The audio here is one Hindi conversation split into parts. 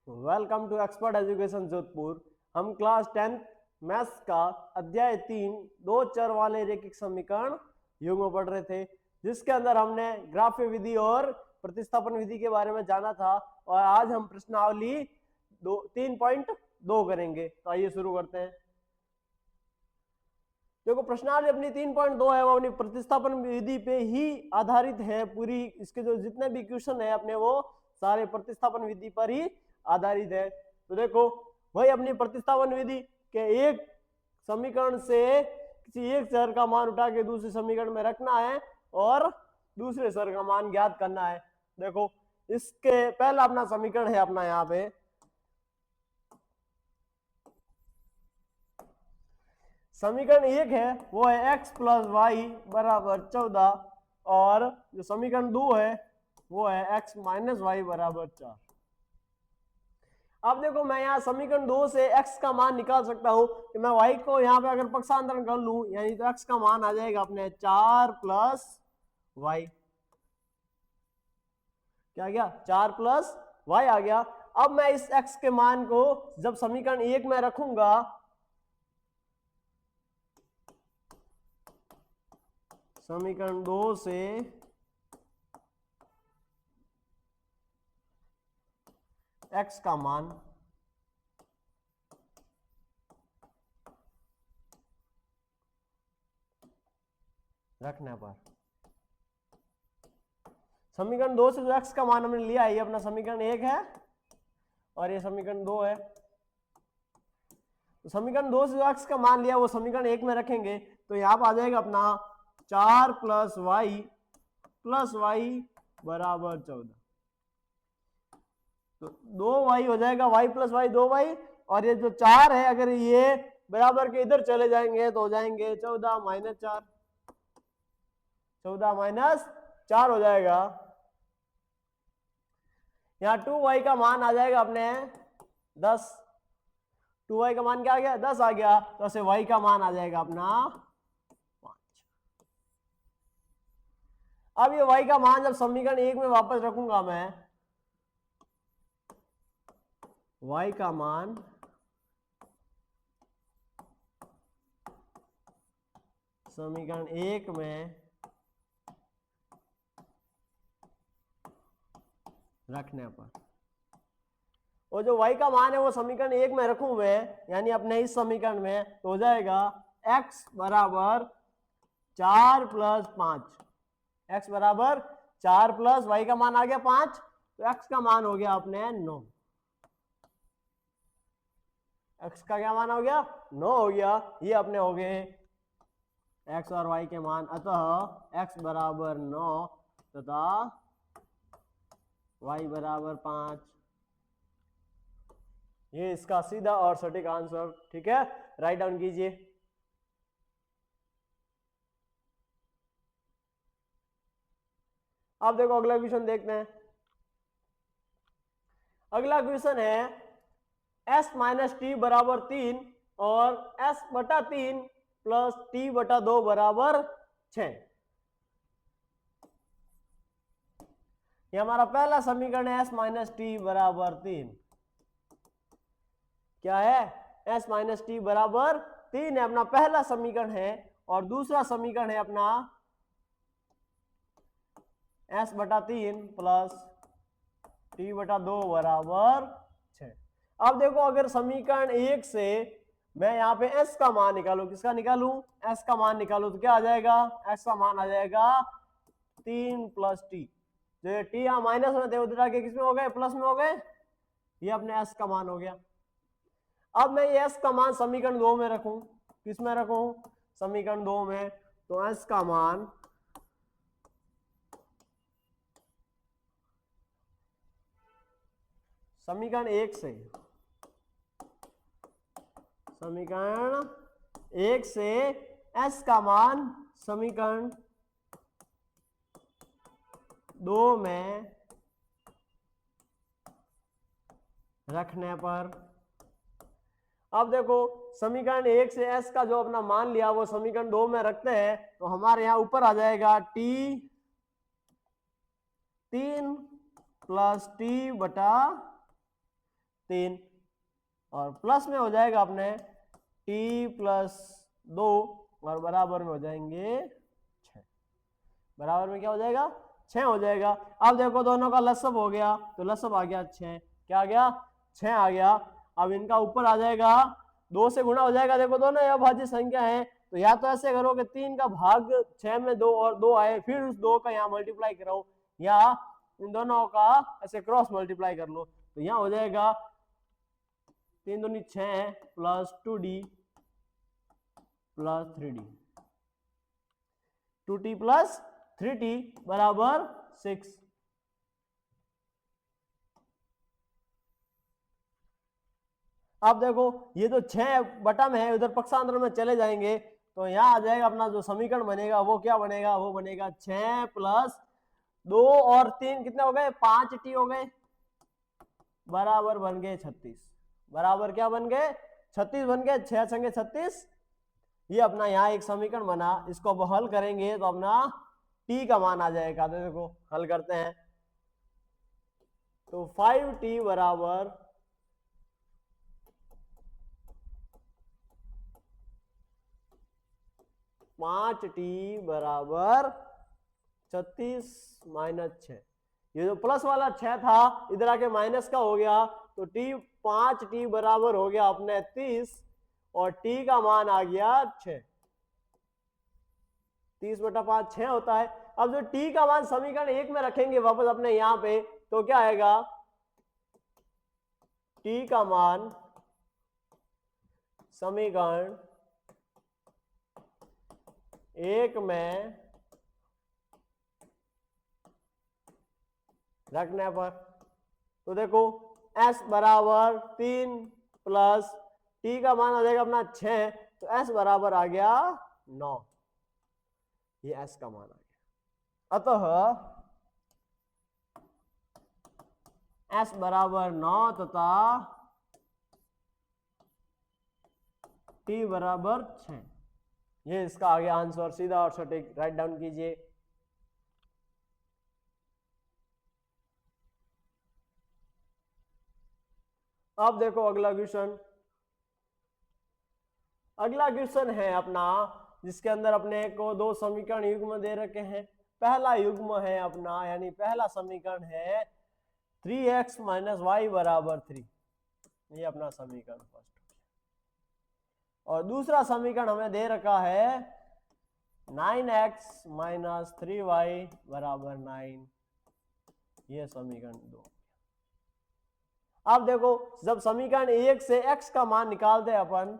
Welcome to expert education Jodhpur. हम क्लास 10th मैथ्स का अध्याय 3 दो चर वाले रैखिक समीकरण युग्म पढ़ रहे थे, जिसके अंदर हमने ग्राफ्य विधि और प्रतिस्थापन विधि के बारे में जाना था। और आज हम प्रश्नावली 3.2 करेंगे। तो आइए शुरू करते हैं। देखो, प्रश्नावली अपनी 3.2 है वो अपनी प्रतिस्थापन विधि पे ही आधारित है। पूरी इसके जो जितने भी क्वेश्चन है अपने वो सारे प्रतिस्थापन विधि पर ही आधारित है। तो देखो भाई, अपनी प्रतिस्थापन विधि के एक समीकरण से किसी एक चर का मान उठा के दूसरे समीकरण में रखना है और दूसरे चर का मान ज्ञात करना है। देखो, इसके पहला अपना समीकरण है अपना यहाँ पे समीकरण एक है वो है x प्लस वाई बराबर 14 और जो समीकरण 2 है वो है x माइनस वाई बराबर 4। अब देखो, मैं यहाँ समीकरण 2 से x का मान निकाल सकता हूं कि मैं y को यहाँ पे अगर पक्षांतरण कर लूं, यानी तो x का मान आ जाएगा अपने 4 प्लस वाई। क्या गया? 4 प्लस वाई आ गया। अब मैं इस x के मान को जब समीकरण 1 में रखूंगा, समीकरण 2 से x का मान रखने पर समीकरण 2 से जो x का मान हमने लिया है ये अपना समीकरण 1 है और ये समीकरण 2 है। तो समीकरण 2 से जो x का मान लिया वो समीकरण 1 में रखेंगे तो यहाँ पर आ जाएगा अपना 4 प्लस वाई बराबर 14। तो 2y हो जाएगा, y प्लस वाई 2y, और ये जो 4 है अगर ये बराबर के इधर चले जाएंगे तो हो जाएंगे 14 माइनस 4, 14 माइनस 4 हो जाएगा। यहाँ 2y का मान आ जाएगा अपने 10। 2y का मान क्या आ गया? 10 आ गया। तो ऐसे y का मान आ जाएगा अपना 5। अब ये y का मान जब समीकरण 1 में वापस रखूंगा मैं, y का मान समीकरण 1 में रखने पर, और जो y का मान है वो समीकरण 1 में रखूं मैं, यानी अपने इस समीकरण में, तो हो जाएगा x बराबर 4 प्लस 5। x बराबर 4 प्लस y का मान आ गया 5, तो x का मान हो गया अपने 9। x का क्या मान हो गया? 9 हो गया। ये अपने हो गए x और y के मान। अतः x बराबर 9 तथा y बराबर 5। ये इसका सीधा और सटीक आंसर। ठीक है, राइट डाउन कीजिए। अब देखो अगला क्वेश्चन देखते हैं। अगला क्वेश्चन है s माइनस टी बराबर 3 और s बटा 3 प्लस टी बटा 2 बराबर 6। ये हमारा पहला समीकरण है s माइनस टी बराबर 3। क्या है? s माइनस टी बराबर 3 है अपना पहला समीकरण है, और दूसरा समीकरण है अपना s बटा 3 प्लस टी बटा 2 बराबर 6। अब देखो, अगर समीकरण 1 से मैं यहाँ पे s का मान निकालू, किसका निकालू? s का मान निकालू तो क्या आ जाएगा? s का मान आ जाएगा 3 प्लस टी। जो ये टी यहाँ माइनस में थे उधर आके किस में हो गए? प्लस में हो गए। ये अपने s का मान हो गया। अब मैं ये s का मान समीकरण 2 में रखूं, किस में रखूं? समीकरण 2 में। तो s का मान समीकरण 1 से s का मान समीकरण 2 में रखने पर, अब देखो समीकरण 1 से s का जो अपना मान लिया वो समीकरण 2 में रखते हैं तो हमारे यहाँ ऊपर आ जाएगा t 3 प्लस टी बटा 3 और प्लस में हो जाएगा अपने t प्लस 2 और बराबर में हो जाएंगे 6। बराबर में क्या हो जाएगा 6 हो जाएगा। अब देखो दोनों का लसब हो गया तो लसब आ गया 6, क्या आ गया 6 आ गया। अब इनका ऊपर आ जाएगा 2 से गुणा हो जाएगा। देखो दोनों अभाज्य संख्या है तो या तो ऐसे करो कि 3 का भाग 6 में 2 और 2 आए, फिर उस 2 का यहाँ मल्टीप्लाई करो, या इन दोनों का ऐसे क्रॉस मल्टीप्लाई कर लो। तो यहाँ हो जाएगा 3 दूनी 6 plus 2d plus 3d, 2t plus 3t बराबर 6। अब देखो ये तो 6 बटा में है, उधर पक्षांतर में चले जाएंगे तो यहाँ आ जाएगा अपना जो समीकरण बनेगा वो क्या बनेगा, वो बनेगा 6 प्लस 2 और 3 कितने हो गए 5t हो गए, बराबर बन गए 36। बराबर क्या बन गए 36 बन गए, 6 संगे 36। ये अपना यहाँ एक समीकरण बना, इसको अब हल करेंगे तो अपना t का मान आ जाएगा। तो देखो हल करते हैं तो 5t बराबर 5t बराबर 36 माइनस 6। ये जो प्लस वाला 6 था इधर आके माइनस का हो गया तो t 5t बराबर हो गया अपने 30 और t का मान आ गया 6। 30 बटा 5 6 होता है। अब जो t का मान समीकरण 1 में रखेंगे वापस अपने यहां पे तो क्या आएगा, t का मान समीकरण 1 में रखने पर तो देखो s बराबर 3 प्लस t का मान आ जाएगा अपना 6 तो s बराबर आ गया 9। ये s का मान आ गया। अतः s बराबर 9 तथा t बराबर 6। ये इसका आ गया आंसर, सीधा और सटीक राइट डाउन कीजिए। अब देखो अगला क्वेश्चन। अगला क्वेश्चन है अपना जिसके अंदर अपने को दो समीकरण युग्म दे रखे हैं। पहला युग्म है अपना यानी पहला समीकरण है 3x माइनस वाई बराबर 3, ये अपना समीकरण फर्स्ट। और दूसरा समीकरण हमें दे रखा है 9x माइनस 3y बराबर 9, ये समीकरण 2। अब देखो जब समीकरण 1 से x का मान निकालते हैं अपन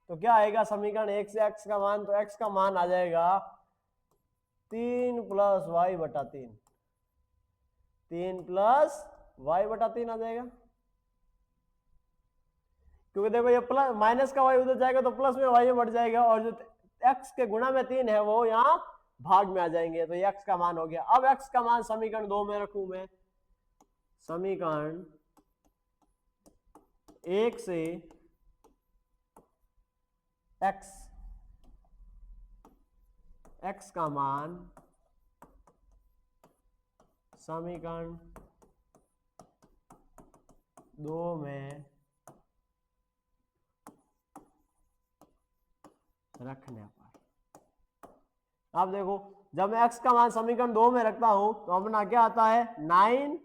तो क्या आएगा, समीकरण 1 से x का मान, तो x का मान आ जाएगा 3 प्लस वाई बटा 3, 3 प्लस वाई बटा 3 आ जाएगा। क्योंकि देखो ये प्लस माइनस का वाई उधर जाएगा तो प्लस में वाई बढ़ जाएगा और जो x के गुणा में 3 है वो यहाँ भाग में आ जाएंगे तो ये x का मान हो गया। अब x का मान समीकरण 2 में रखूं मैं, समीकरण 1 से x का मान समीकरण 2 में रखने पर। अब देखो जब मैं x का मान समीकरण 2 में रखता हूं तो अपना क्या आता है 9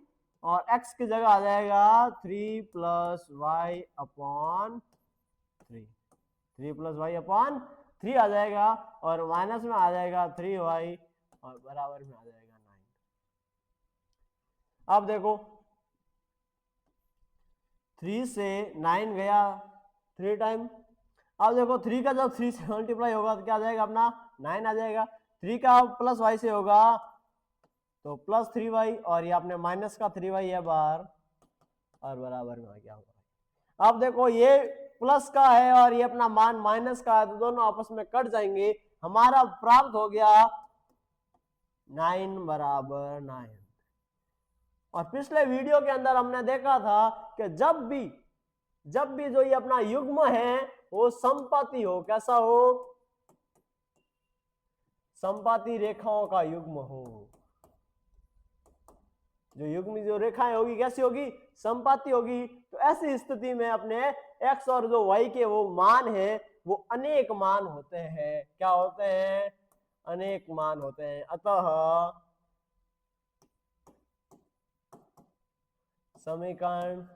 और x की जगह आ जाएगा 3 plus Y upon 3, 3 plus Y upon 3 आ जाएगा और माइनस में आ जाएगा 3y और बराबर में आ जाएगा 9। अब देखो 3 से 9 गया 3 टाइम। अब देखो 3 का जब 3 से मल्टीप्लाई होगा तो क्या आ जाएगा अपना 9 आ जाएगा। 3 का प्लस वाई से होगा तो प्लस 3y और ये अपने माइनस का 3y है बाहर और बराबर में आ गया होगा। अब देखो ये प्लस का है और ये अपना मान माइनस का है तो दोनों आपस में कट जाएंगे। हमारा प्राप्त हो गया 9 बराबर 9। और पिछले वीडियो के अंदर हमने देखा था कि जब भी जो ये अपना युग्म है वो समपाती हो, कैसा हो, समपाती रेखाओं का युग्म हो, जो युग्म जो रेखाएं होगी कैसी होगी, समपाती होगी। तो ऐसी स्थिति में अपने x और जो y के वो मान है वो अनेक मान होते हैं। क्या होते हैं, अनेक मान होते हैं। अतः समीकरण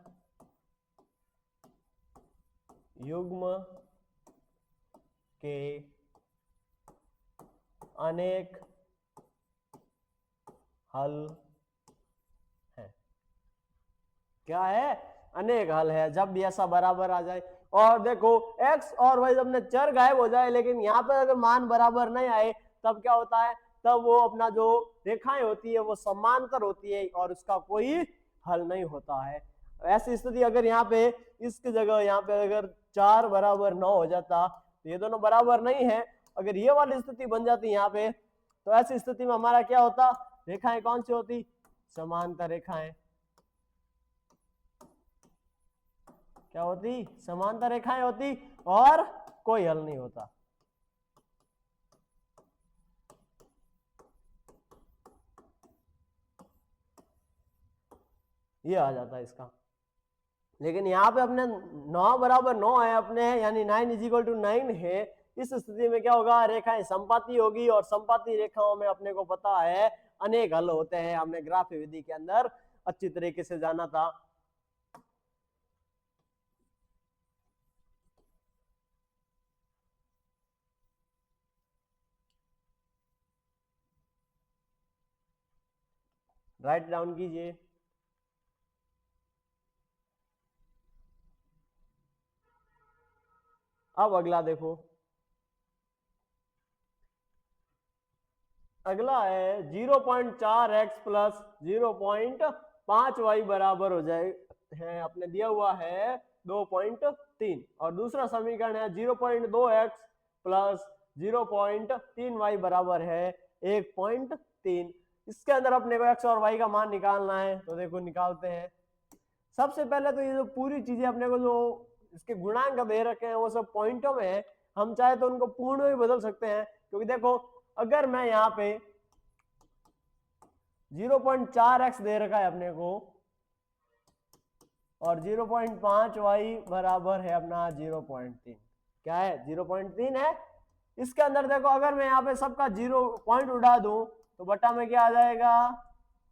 युग्म के अनेक हल है। क्या है, अनेक हल है। जब भी ऐसा बराबर आ जाए, और देखो x और y अपने चर गायब हो जाए, लेकिन यहाँ पर अगर मान बराबर नहीं आए तब क्या होता है, तब वो अपना जो रेखाएं होती है वो समांतर होती है और उसका कोई हल नहीं होता है। ऐसी स्थिति अगर यहाँ पे इसकी जगह यहाँ पे अगर 4 बराबर 9 हो जाता तो ये दोनों बराबर नहीं है। अगर ये वाली स्थिति बन जाती यहाँ पे, तो ऐसी स्थिति में हमारा क्या होता, रेखाएं कौन सी होती, समांतर रेखाएं। क्या होती, समांतर रेखाएं होती और कोई हल नहीं होता। ये आ जाता है इसका। लेकिन यहाँ पे अपने 9 बराबर 9 है अपने, यानी 9 = 9 है। इस स्थिति में क्या होगा, रेखाएं समपाती होगी और समपाती रेखाओं में अपने को पता है अनेक हल होते हैं। हमने ग्राफ विधि के अंदर अच्छी तरीके से जाना था। राइट डाउन कीजिए। अब अगला देखो, अगला है 0.4x प्लस 0.5y बराबर हो जाए है, अपने दिया हुआ है 2.3। और दूसरा समीकरण है 0.2x प्लस 0.3y बराबर है 1.3। इसके अंदर अपने को x और y का मान निकालना है। तो देखो निकालते हैं। सबसे पहले तो ये जो पूरी चीजें अपने को जो इसके गुणांक दे रखे हैं वो सब पॉइंटों में है। हम चाहे तो उनको पूर्ण में भी बदल सकते हैं, क्योंकि देखो अगर मैं यहाँ पे 0.4x दे रखा है अपने को और 0.5y बराबर है अपना 0.3। क्या है, 0.3 है। इसके अंदर देखो अगर मैं यहाँ पे सबका 0 पॉइंट उड़ा दूं तो बटा में क्या आ जाएगा,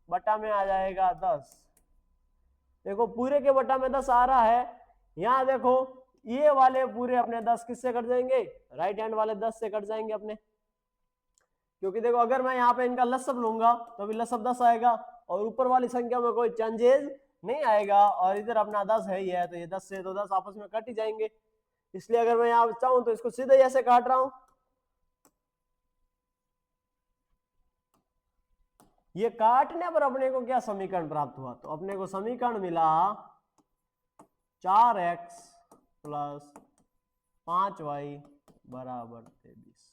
बटा में आ जाएगा 10। देखो पूरे के बटा में 10 आ रहा है। यहाँ देखो ये वाले पूरे अपने 10 किससे कट जाएंगे, राइट हैंड वाले 10 से कट जाएंगे अपने। क्योंकि देखो अगर मैं यहाँ पे इनका लसब लूंगा तो अभी लसब 10 आएगा और ऊपर वाली संख्या में कोई चेंजेस नहीं आएगा, और इधर अपना 10 है ही है, तो ये 10 से तो 10 आपस में कट ही जाएंगे। इसलिए अगर मैं यहाँ चाहूं तो इसको सीधे ऐसे काट रहा हूं। ये काटने पर अपने को क्या समीकरण प्राप्त हुआ, तो अपने को समीकरण मिला 4x प्लस 5y बराबर 23।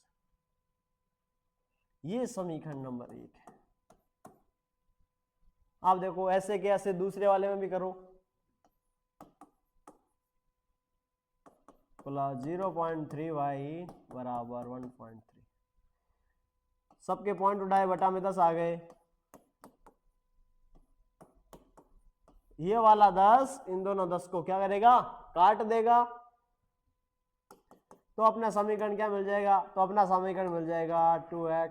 ये समीकरण नंबर 1 है। आप देखो ऐसे के ऐसे दूसरे वाले में भी करो, प्लस 0.3y बराबर 1.3। सबके पॉइंट उठाए, बटा में 10 आ गए। ये वाला 10 इन दोनों 10 को क्या करेगा, काट देगा। तो अपना समीकरण क्या मिल जाएगा, तो अपना समीकरण मिल जाएगा 2x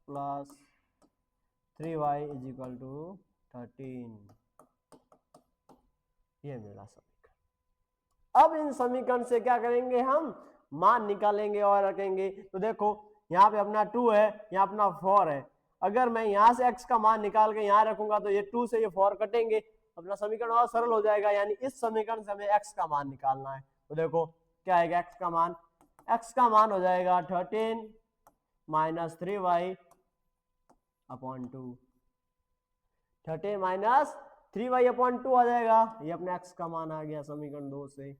प्लस 3y = 13। ये मिला समीकरण। अब इन समीकरण से क्या करेंगे, हम मान निकालेंगे और रखेंगे। तो देखो यहाँ पे अपना 2 है, यहाँ अपना 4 है। अगर मैं यहाँ से x का मान निकाल के यहाँ रखूंगा तो ये 2 से ये 4 कटेंगे, अपना समीकरण और सरल हो जाएगा। यानी इस समीकरण से हमें x का मान निकालना है। तो देखो क्या आएगा, x का मान, x का मान हो जाएगा 13 minus 3y upon 2। 13 minus 3y upon 2 आ जाएगा। ये अपने x का मान आ गया समीकरण 2 से।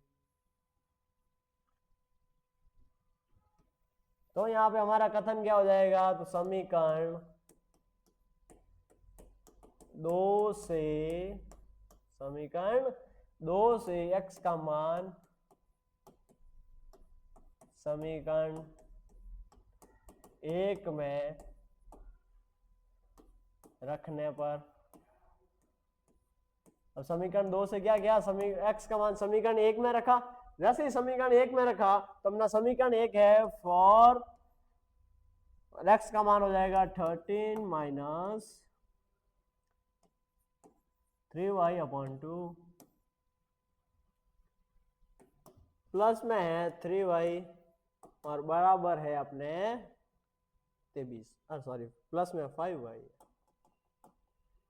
तो यहाँ पे हमारा कथन क्या हो जाएगा, तो समीकरण 2 से x का मान समीकरण 1 में रखने पर अब समीकरण 2 से क्या किया, एक्स का मान समीकरण 1 में रखा। जैसे ही समीकरण 1 में रखा तो अपना समीकरण 1 है फॉर एक्स का मान हो जाएगा 13 माइनस 3y/2 प्लस में है 3y और बराबर है अपने 23, सॉरी प्लस में 5y,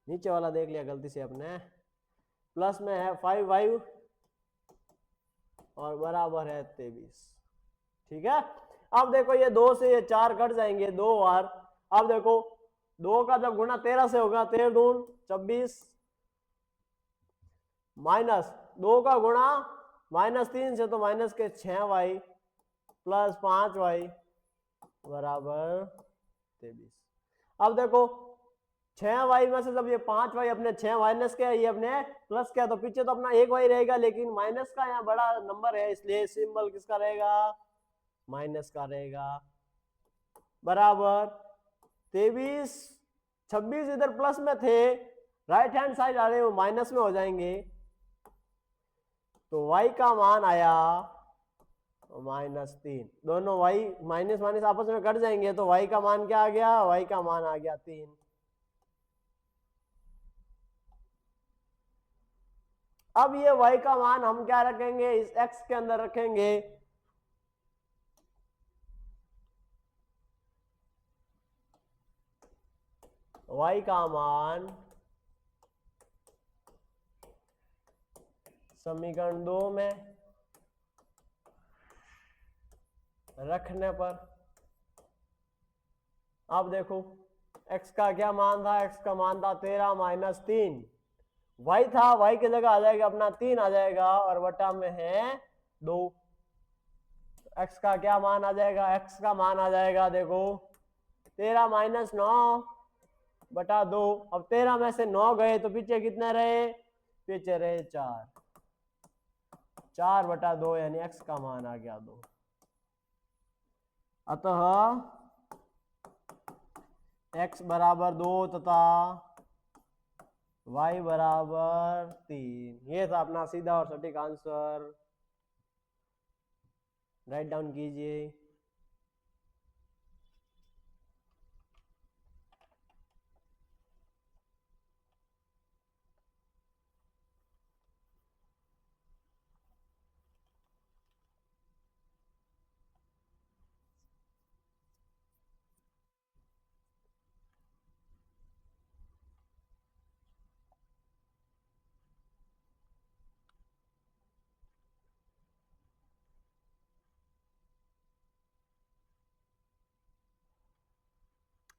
नीचे वाला देख लिया गलती से अपने, प्लस में है 5y और बराबर है 23। ठीक है, अब देखो ये 2 से ये 4 कट जाएंगे 2 बार। अब देखो 2 का जब गुणा 13 से होगा 13 दून 26 माइनस 2 का गुणा -3 से तो माइनस के 6y प्लस 5y बराबर 23। अब देखो 6y में से जब ये 5y अपने 6 माइनस के ये अपने प्लस क्या, तो पीछे तो अपना 1y रहेगा, लेकिन माइनस का यहाँ बड़ा नंबर है इसलिए सिंबल किसका रहेगा, माइनस का रहेगा, बराबर 23। 26 इधर प्लस में थे, राइट हैंड साइड आ रहे वो माइनस में हो जाएंगे, तो y का मान आया -3। दोनों y माइनस माइनस आपस में कट जाएंगे तो y का मान क्या आ गया, y का मान आ गया 3। अब ये y का मान हम क्या रखेंगे, इस x के अंदर रखेंगे। y का मान समीकरण 2 में रखने पर, अब देखो x का क्या मान था, x का मान था 13 माइनस 3, y था, y की जगह आ जाएगा अपना 3 आ जाएगा और बटा में है 2। x का क्या मान आ जाएगा, x का मान आ जाएगा देखो 13 माइनस 9 बटा 2। अब 13 में से 9 गए तो पीछे कितने रहे, पीछे रहे 4 बटा 2 यानी x का मान आ गया 2। अतः x बराबर 2 तथा y बराबर 3। ये था अपना सीधा और सटीक आंसर, राइट डाउन कीजिए।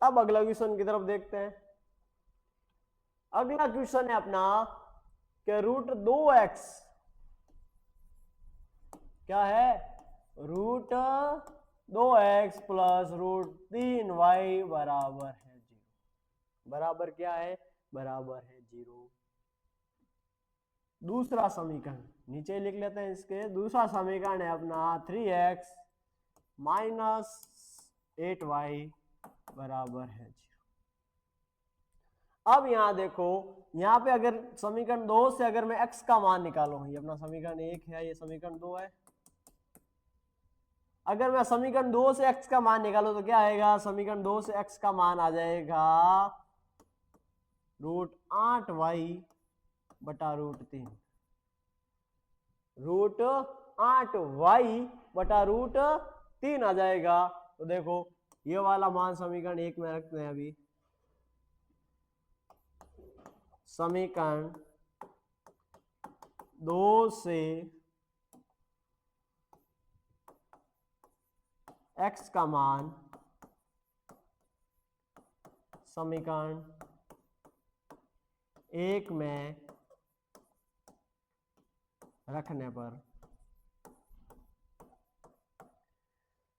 अब अगला क्वेश्चन की तरफ देखते हैं। अगला क्वेश्चन है अपना कि √2x क्या है, √2x प्लस √3y बराबर है 0। बराबर क्या है, बराबर है 0। दूसरा समीकरण नीचे लिख लेते हैं, इसके दूसरा समीकरण है अपना 3x माइनस 8y बराबर है 0। अब यहां देखो, यहां पे अगर समीकरण 2 से अगर मैं x का मान निकालूं, ये अपना समीकरण 1 है, ये समीकरण 2 है। अगर मैं समीकरण 2 से x का मान निकालूं तो क्या आएगा, समीकरण 2 से x का मान आ जाएगा √8y बटा √3, √8y बटा √3 आ जाएगा। तो देखो ये वाला मान समीकरण 1 में रखते हैं। अभी समीकरण 2 से x का मान समीकरण 1 में रखने पर,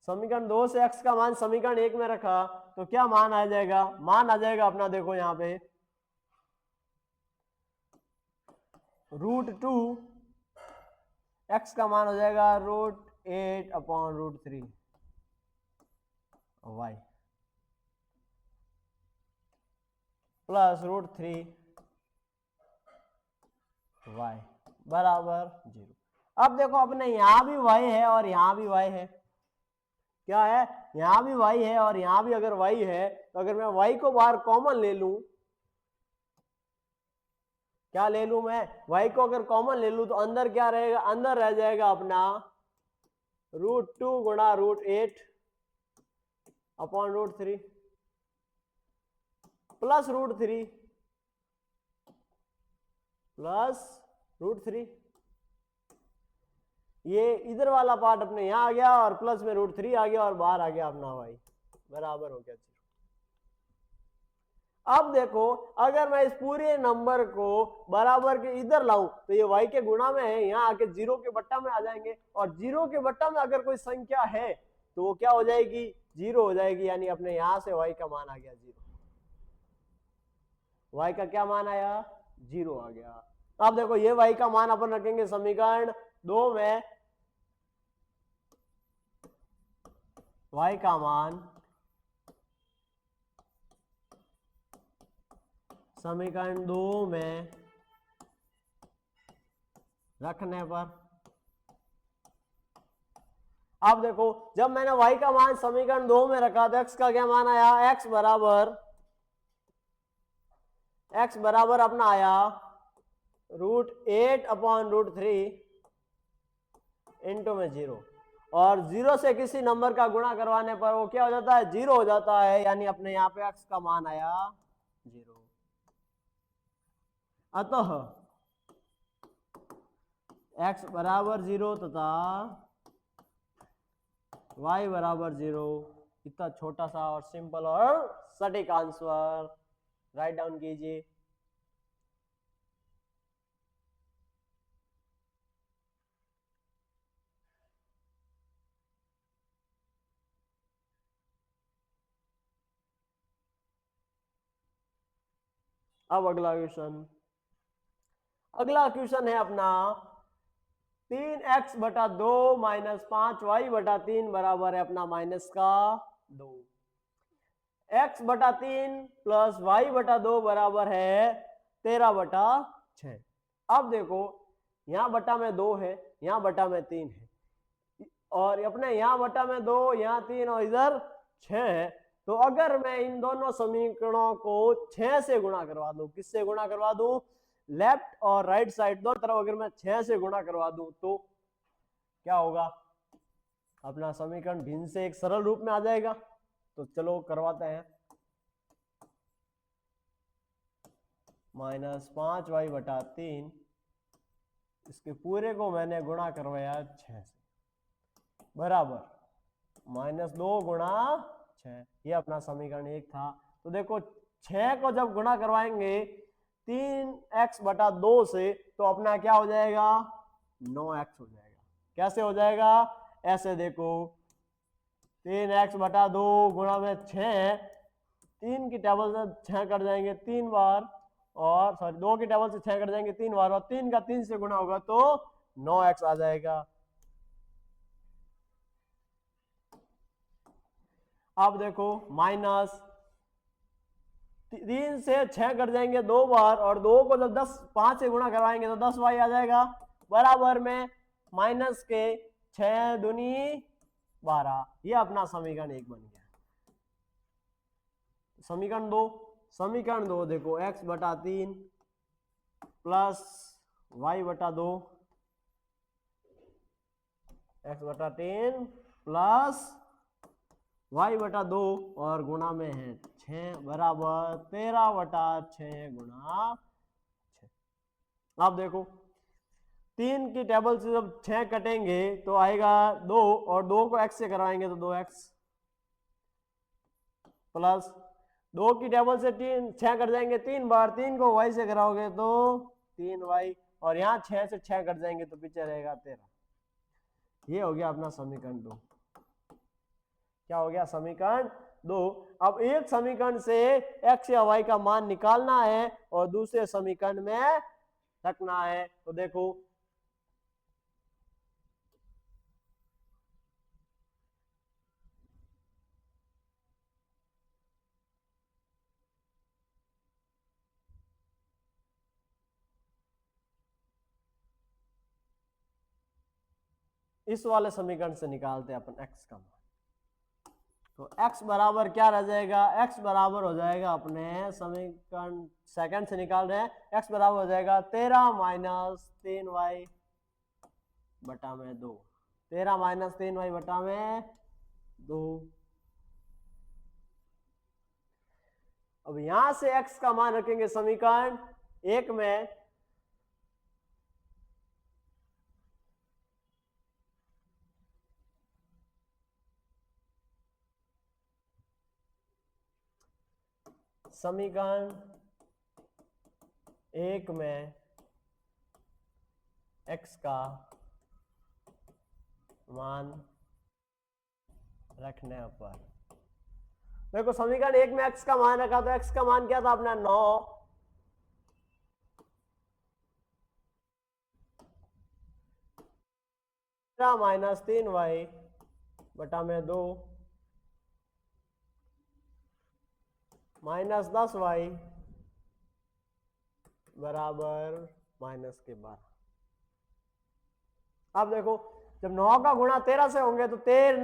समीकरण 2 से x का मान समीकरण 1 में रखा तो क्या मान आ जाएगा, मान आ जाएगा अपना देखो यहां पे √2, x का मान हो जाएगा √8/√3 y प्लस √3 y बराबर 0। अब देखो अपने यहां भी y है और यहां भी y है। क्या है? यहां भी y है और यहां भी अगर y है तो अगर मैं y को बाहर कॉमन ले लूं, क्या ले लूं मैं? y को अगर कॉमन ले लूं तो अंदर क्या रहेगा? अंदर रह जाएगा अपना √2 गुणा √8 अपॉन √3 प्लस √3 प्लस √3। ये इधर वाला पार्ट अपने यहां आ गया और प्लस में √3 आ गया और बाहर आ गया अपना y बराबर हो गया 0। अब देखो अगर मैं इस पूरे नंबर को बराबर के इधर लाऊं तो ये y के गुणा में है, यहाँ आके 0 के बट्टा में आ जाएंगे और 0 के बट्टा में अगर कोई संख्या है तो वो क्या हो जाएगी? 0 हो जाएगी। यानी अपने यहां से y का मान आ गया 0। y का क्या मान आया? 0 आ गया। अब देखो ये y का मान अपन रखेंगे समीकरण 2 में। y का मान समीकरण 2 में रखने पर, अब देखो जब मैंने y का मान समीकरण 2 में रखा तो x का क्या मान आया? x बराबर अपना आया √8 अपॉन √3 इंटू में 0। और 0 से किसी नंबर का गुणा करवाने पर वो क्या हो जाता है? 0 हो जाता है। यानी अपने यहाँ पे x का मान आया 0। अतः x बराबर 0 तथा y बराबर 0। इतना छोटा सा और सिंपल और सटीक आंसर राइट डाउन कीजिए। अब अगला क्वेश्चन है अपना 3x बटा 2 माइनस 5y बटा 3 बराबर है अपना माइनस का 2। x बटा 3 प्लस y बटा 2 बराबर है 13 बटा 6। अब देखो यहां बटा में 2 है, यहां बटा में 3 है और अपने यहां बटा में 2, यहां 3 और इधर 6 है। तो अगर मैं इन दोनों समीकरणों को 6 से गुणा करवा दूं, किससे गुणा करवा दूं? लेफ्ट और राइट साइड दोनों तरफ अगर मैं 6 से गुणा करवा दूं तो क्या होगा? अपना समीकरण भिन्न से एक सरल रूप में आ जाएगा। तो चलो करवाते हैं। -5y बटा 3 इसके पूरे को मैंने गुणा करवाया 6 से बराबर -2 गुणा 6। ये अपना समीकरण 1 था। तो देखो 6 को जब गुणा करवाएंगे 3x बटा 2 से तो अपना क्या हो जाएगा? 9x हो जाएगा। कैसे हो जाएगा? ऐसे देखो 3x बटा 2 गुणा में 6, 3 की टेबल से 6 कट जाएंगे 3 बार और सॉरी 2 की टेबल से 6 कट जाएंगे 3 बार और 3 का 3 से गुणा होगा तो 9x आ जाएगा। अब देखो माइनस 3 से 6 कट जाएंगे 2 बार और 2 को जब 5 से गुणा करवाएंगे तो 10y आ जाएगा बराबर में माइनस के 6 दूनी 12। ये अपना समीकरण 1 बन गया। समीकरण 2 देखो x बटा 3 प्लस y बटा 2, x बटा 10 प्लस y बटा 2 और गुणा में है 6 बराबर 13 बटा 6 गुणा 6। अब देखो 3 की टेबल से जब 6 कटेंगे तो आएगा 2 और 2 को x से करवाएंगे तो 2x प्लस 2 की टेबल से 6 कट जाएंगे 3 बार, 3 को y से कराओगे तो 3y और यहाँ 6 से 6 कट जाएंगे तो पीछे रहेगा 13। ये हो गया अपना समीकरण 2। क्या हो गया? समीकरण 2। अब एक समीकरण से x या y का मान निकालना है और दूसरे समीकरण में रखना है। तो देखो इस वाले समीकरण से निकालते हैं अपन x का मान। तो x बराबर क्या रह जाएगा, x बराबर हो जाएगा अपने समीकरण सेकंड से निकाल रहे हैं, x बराबर हो जाएगा 13 माइनस 3y बटा में 2। 13 माइनस 3y बटा में 2। अब यहां से x का मान रखेंगे समीकरण एक में, समीकरण एक में x का मान रखने पर देखो समीकरण एक में x का मान रखा, तो x का मान क्या था अपना 9 माइनस 3y बटा में 2 माइनस 10y बराबर माइनस के 12। अब देखो जब 9 का गुणा 13 से होंगे तो 13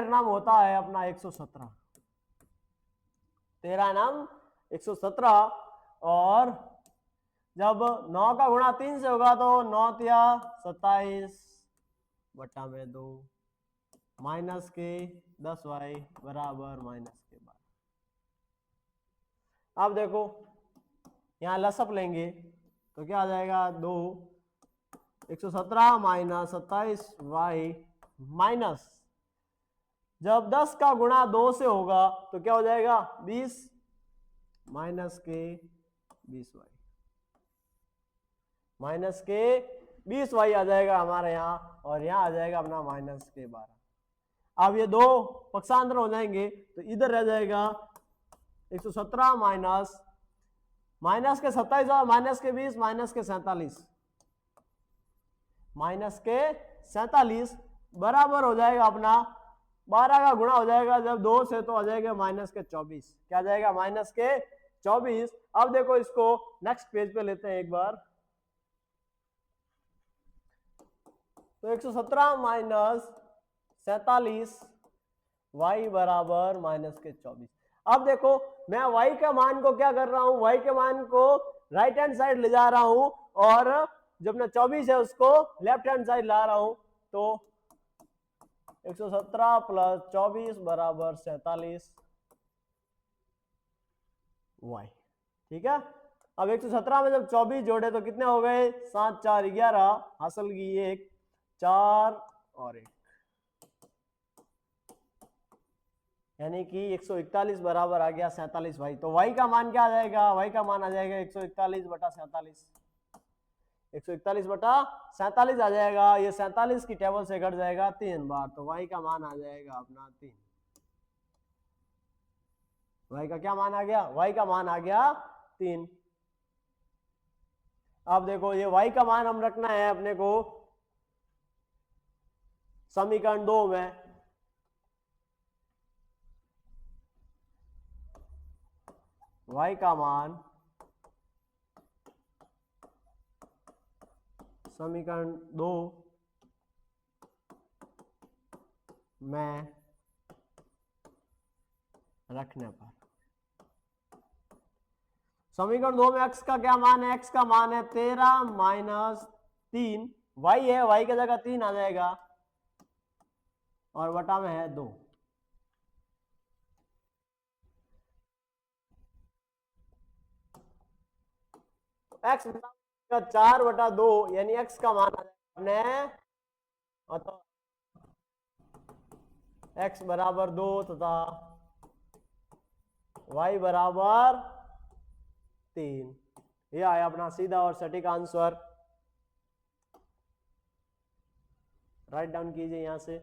नम होता है अपना 117। 13 नम 117, और जब 9 का गुणा 3 से होगा तो 9 तिया 27 बटा में 2 माइनस के 10y बराबर माइनस के 12। अब देखो यहाँ लसअप लेंगे तो क्या आ जाएगा, 2 117 माइनस 27y माइनस, जब 10 का गुणा 2 से होगा तो क्या हो जाएगा 20 माइनस के 20y, माइनस के 20y आ जाएगा हमारे यहाँ, और यहाँ आ जाएगा अपना माइनस के 12। अब ये दो पक्षांतर हो जाएंगे तो इधर रह जाएगा 117 माइनस माइनस के 27 और माइनस के 20 माइनस के 47, माइनस के 47 बराबर हो जाएगा अपना 12 का गुणा हो जाएगा जब 2 से, तो आ जाएगा माइनस के 24। क्या जाएगा माइनस के 24। अब देखो इसको नेक्स्ट पेज पे लेते हैं एक बार, तो 117 माइनस 47 y बराबर माइनस के 24। अब देखो मैं y का मान को क्या कर रहा हूं, y के मान को राइट हैंड साइड ले जा रहा हूं, और जब मैं 24 है उसको लेफ्ट हैंड साइड ला रहा हूं, तो 117 प्लस 24 बराबर 47 y। ठीक है, अब 117 में जब 24 जोड़े तो कितने हो गए, 7 4 11, हासिल की 1 4 और 1, यानी कि 141 बराबर आ गया 47 y। तो y का मान क्या आ जाएगा, y का मान आ जाएगा 141 बटा 47, 141 बटा 47 आ जाएगा। ये 47 की टेबल से घट जाएगा 3 बार, तो y का मान आ जाएगा अपना 3। y का क्या मान आ गया, y का मान आ गया 3। अब देखो ये y का मान हम रखना है अपने को समीकरण 2 में, y का मान समीकरण 2 में रखने पर, समीकरण 2 में x का क्या मान है, x का मान है 13 माइनस 3, y है, y की जगह 3 आ जाएगा, और बटा में है 2। x का 4 बटा 2, यानी x का मान आ जाएगा अपने, तो x बराबर 2 तथा y बराबर 3। ये आया अपना सीधा और सटीक आंसर। राइट डाउन कीजिए यहां से।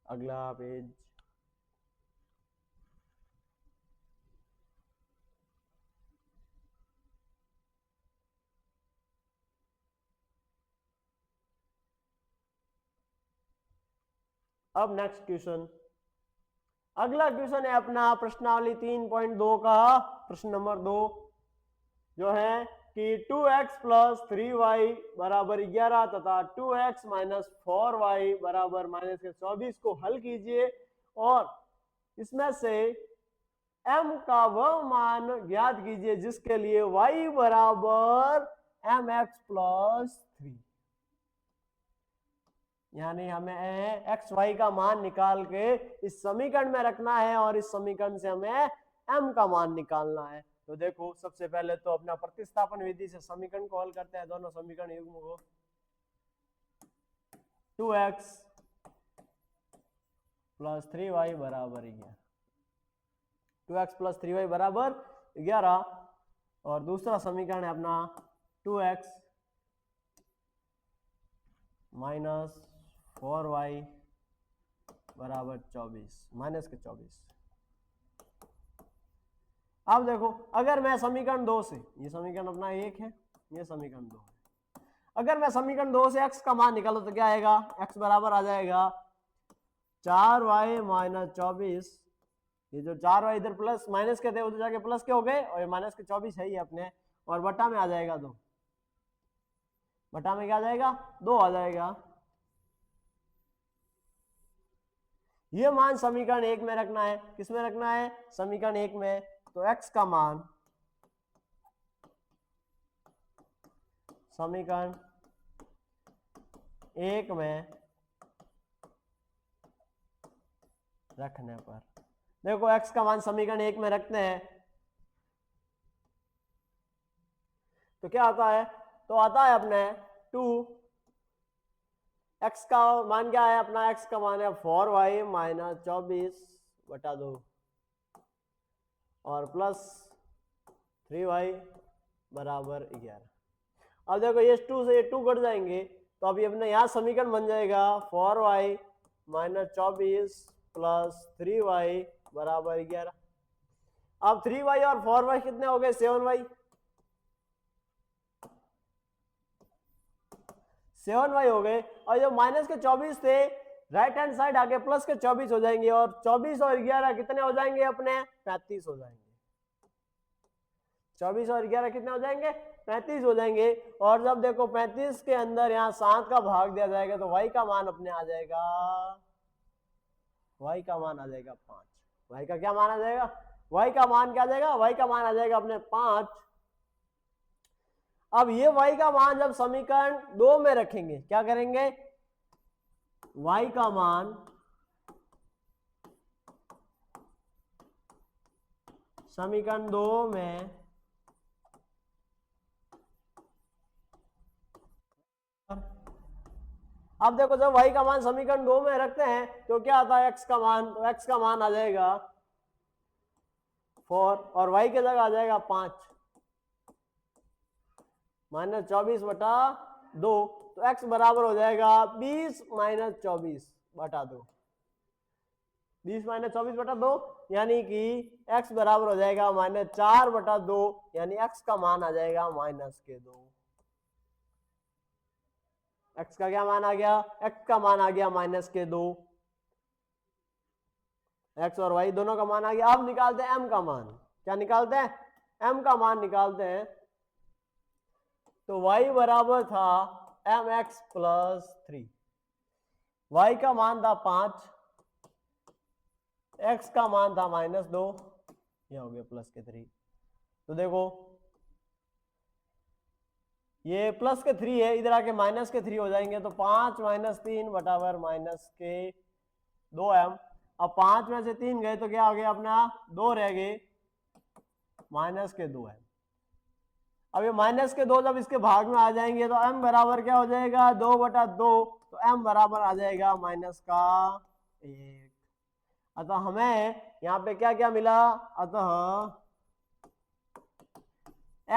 अगला पेज, अब नेक्स्ट क्वेश्चन, अगला क्वेश्चन है अपना प्रश्नावली 3.2 का प्रश्न नंबर 2, जो है कि 2x प्लस 3y बराबर 11 तथा 2x माइनस 4y बराबर माइनस के 24 को हल कीजिए और इसमें से m का वह मान ज्ञात कीजिए जिसके लिए y बराबर mx प्लस 3, यानी हमें एक्स वाई का मान निकाल के इस समीकरण में रखना है और इस समीकरण से हमें m का मान निकालना है। तो देखो सबसे पहले तो अपना प्रतिस्थापन विधि से समीकरण को हल करते हैं, दोनों समीकरण युग्म को। 2x प्लस 3y बराबर 11, 2x प्लस 3y बराबर 11 और दूसरा समीकरण है अपना 2x माइनस 4y बराबर 24, माइनस के 24। अब देखो अगर मैं समीकरण 2 से, ये समीकरण अपना 1 है, ये समीकरण 2 है, अगर मैं समीकरण 2 से x का मान निकालूं तो क्या आएगा, x बराबर आ जाएगा 4y माइनस 24, ये जो 4y इधर प्लस माइनस के थे उधर जाके प्लस के हो गए और ये माइनस के 24 है ही अपने, और बटा में आ जाएगा 2, बटा में क्या आ जाएगा 2 आ जाएगा। ये मान समीकरण 1 में रखना है, किस में रखना है, समीकरण 1 में। तो x का मान समीकरण 1 में रखने पर, देखो x का मान समीकरण 1 में रखते हैं तो क्या आता है, तो आता है अपने 2, x का मान क्या है अपना, x का मान है 4y माइनस 24 बटा 2 और प्लस 3y बराबर 11। अब देखो ये 2 से ये 2 कट जाएंगे तो अभी अपने यहाँ समीकरण बन जाएगा 4y माइनस 24 प्लस 3y बराबर 11। अब 3y और 4y कितने हो गए, 7y, 7y हो गए। और जो माइनस के 24 थे राइट हैंड साइड आगे प्लस के 24 हो जाएंगे और 24 और 11 कितने हो जाएंगे अपने, 35 हो जाएंगे। 24 और 11 कितने हो जाएंगे, 35 हो जाएंगे। और जब देखो 35 के अंदर यहाँ 7 का भाग दिया जाएगा तो y का मान अपने आ जाएगा, y का मान आ जाएगा 5। y का क्या मान आ जाएगा, y का मान क्या आ जाएगा, y का मान आ जाएगा अपने 5। अब ये y का मान जब समीकरण 2 में रखेंगे, क्या करेंगे, y का मान समीकरण 2 में अब देखो जब y का मान समीकरण 2 में रखते हैं तो क्या आता है x का मान, तो x का मान आ जाएगा 4 और y के जगह आ जाएगा 5 माइनस 24 बटा 2, तो x बराबर हो जाएगा 20 माइनस 24 बटा 2, 20 माइनस 24 बटा 2 यानी कि x बराबर हो जाएगा माइनस 4 बटा 2, यानी x का मान आ जाएगा माइनस के 2। x का क्या मान आ गया, x का मान आ गया माइनस के 2, x और y दोनों का मान आ गया। अब निकालते हैं m का मान, क्या निकालते हैं, m का मान निकालते हैं। तो y बराबर था mx प्लस 3, y का मान था 5, x का मान था माइनस 2, ये हो गया प्लस के 3। तो देखो ये प्लस के 3 है, इधर आके माइनस के 3 हो जाएंगे तो 5 माइनस 3 बटाबर माइनस के 2m। अब 5 में से 3 गए तो क्या हो गया अपना, 2 रह गए माइनस के 2m। अब ये माइनस के 2 जब इसके भाग में आ जाएंगे तो m बराबर क्या हो जाएगा, 2 बटा 2, तो m बराबर आ जाएगा माइनस का 1। अतः हमें यहाँ पे क्या क्या मिला, अतः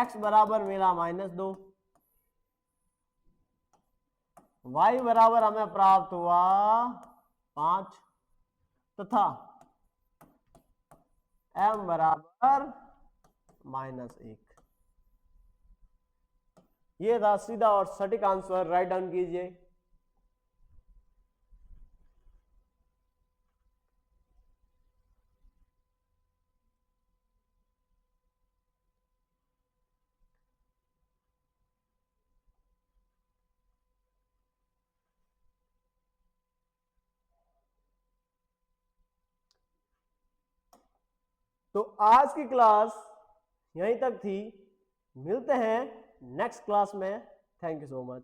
x बराबर मिला माइनस 2, y बराबर हमें प्राप्त हुआ 5 तथा m बराबर माइनस 1। ये था सीधा और सटीक आंसर, राइट डाउन कीजिए। तो आज की क्लास यहीं तक थी, मिलते हैं नेक्स्ट क्लास में। Thank you so much.